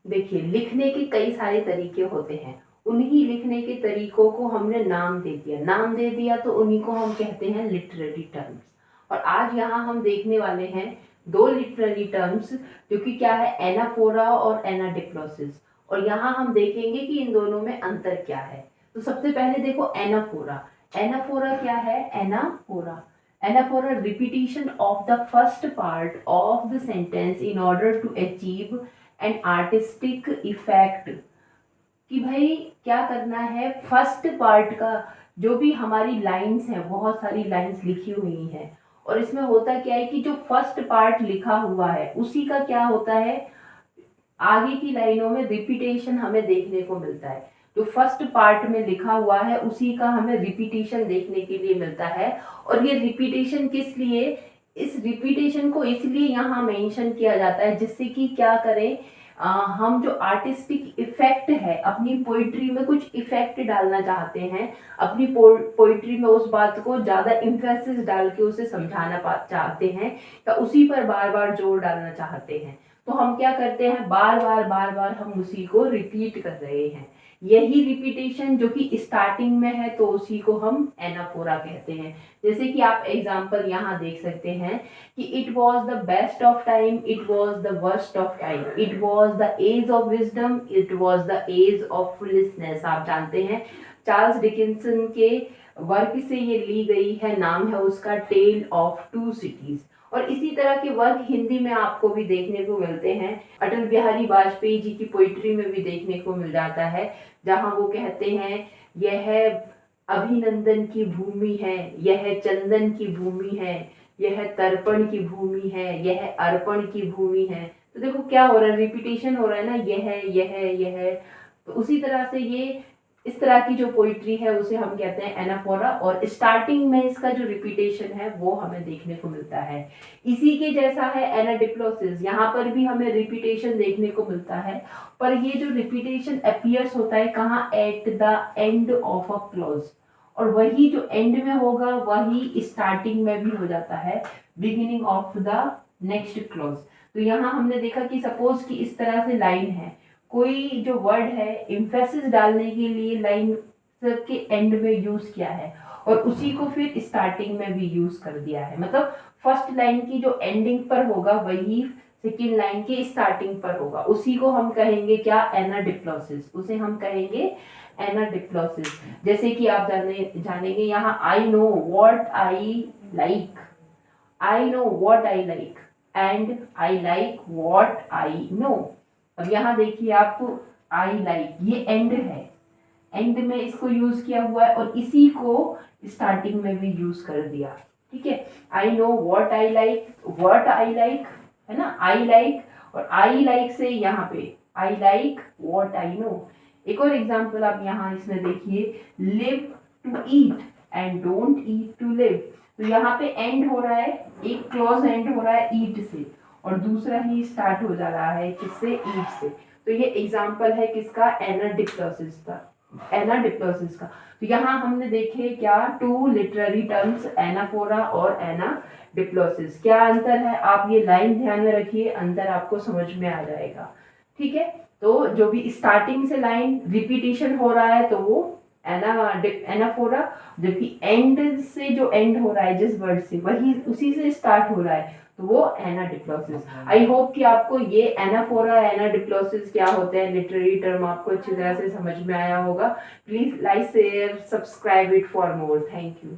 देखिए, लिखने के कई सारे तरीके होते हैं। उन्हीं लिखने के तरीकों को हमने नाम दे दिया तो उन्हीं को हम कहते हैं लिटरेरी टर्म्स। और आज यहाँ हम देखने वाले हैं दो लिटरेरी टर्म्स, जो कि क्या है, एनाफोरा और एनाडिप्लोसिस। और यहाँ हम देखेंगे कि इन दोनों में अंतर क्या है। तो सबसे पहले देखो एनाफोरा। एनाफोरा क्या है? Anaphora repetition of the first part of the sentence in order to achieve an artistic effect. कि भाई क्या करना है, फर्स्ट पार्ट का जो भी हमारी लाइंस हैं, बहुत सारी लाइंस लिखी हुई हैं, और इसमें होता क्या है कि जो फर्स्ट पार्ट लिखा हुआ है उसी का क्या होता है, आगे की लाइनों में रिपीटेशन हमें देखने को मिलता है। जो फर्स्ट पार्ट में लिखा हुआ है उसी का हमें रिपीटेशन देखने के लिए मिलता है। और ये रिपीटेशन किस लिए, इस रिपीटेशन को इसलिए यहाँ मेंशन किया जाता है जिससे कि क्या करें, हम जो आर्टिस्टिक इफेक्ट है, अपनी पोइट्री में कुछ इफेक्ट डालना चाहते हैं, अपनी पोइट्री में उस बात को ज्यादा इम्फेसिस डाल के उसे समझाना चाहते हैं, या उसी पर बार बार जोर डालना चाहते हैं, तो हम क्या करते हैं, बार बार हम उसी को रिपीट कर रहे हैं। यही रिपीटेशन जो कि स्टार्टिंग में है तो उसी को हम एनाफोरा कहते हैं। जैसे कि आप एग्जांपल यहाँ देख सकते हैं कि it was the best of time, it was the worst of time, it was the age of wisdom, it was the age of foolishness. आप जानते हैं चार्ल्स डिकिंसन के वर्क से ये ली गई है, नाम है उसका टेल ऑफ टू सिटीज। और इसी तरह के वर्क हिंदी में आपको भी देखने को मिलते हैं। अटल बिहारी वाजपेयी जी की पोइट्री में भी देखने को मिल जाता है, जहां वो कहते हैं, यह अभिनंदन की भूमि है, यह चंदन की भूमि है, यह तर्पण की भूमि है, यह अर्पण की भूमि है। तो देखो क्या हो रहा है, रिपीटेशन हो रहा है ना, यह। तो उसी तरह से ये इस तरह की जो पोइट्री है उसे हम कहते हैं एनाफोरा। और स्टार्टिंग में इसका जो रिपीटेशन है वो हमें देखने को मिलता है। इसी के जैसा है एनाडिप्लोसिस, यहाँ पर भी हमें रिपीटेशन देखने को मिलता है, पर ये जो रिपीटेशन अपीयर्स होता है कहाँ, at the end of a clause. और वही जो एंड में होगा वही स्टार्टिंग में भी हो जाता है, beginning of the next clause. तो यहाँ हमने देखा कि सपोज कि इस तरह से लाइन है, कोई जो वर्ड है इम्फेसिस डालने के लिए लाइन के एंड में यूज किया है, और उसी को फिर स्टार्टिंग में भी यूज कर दिया है। मतलब फर्स्ट लाइन की जो एंडिंग पर होगा वही सेकेंड लाइन के स्टार्टिंग पर होगा, उसी को हम कहेंगे क्या, एनाडिप्लोसिस। उसे हम कहेंगे एनाडिप्लोसिस। जैसे कि आप जानेंगे यहाँ, I know what I like, I know what I like and I like what I no. अब यहाँ देखिए आप, आई लाइक, ये एंड है, एंड में इसको यूज किया हुआ है और इसी को स्टार्टिंग में भी यूज कर दिया। ठीक है, I know what I like, है ना, आई लाइक। और आई लाइक से यहाँ पे I like what I know. एक और एग्जांपल आप यहाँ इसमें देखिए, live to eat and don't eat to live. तो यहाँ पे एंड हो रहा है, एक क्लॉज एंड हो रहा है ईट से, और दूसरा ही स्टार्ट हो जा रहा है किससे, ईट से। तो ये एग्जांपल है किसका, एनाडिप्लोसिस का। तो यहाँ हमने देखे क्या, टू लिटरेरी टर्म्स, एनाफोरा और एनाडिप्लोसिस। क्या अंतर है, आप ये लाइन ध्यान में रखिए, अंतर आपको समझ में आ जाएगा। ठीक है, तो जो भी स्टार्टिंग से लाइन रिपीटेशन हो रहा है तो वो एनाफोरा, जबकि एंड से जो एंड हो रहा है जिस वर्ड से, वही उसी से स्टार्ट हो रहा है तो वो एनाडिप्लोसिस। आई होप कि आपको ये एनाफोरा, एनाडिप्लोसिस क्या होते हैं, लिटरेरी टर्म आपको अच्छी तरह से समझ में आया होगा। Please like, share, subscribe it for more. Thank you.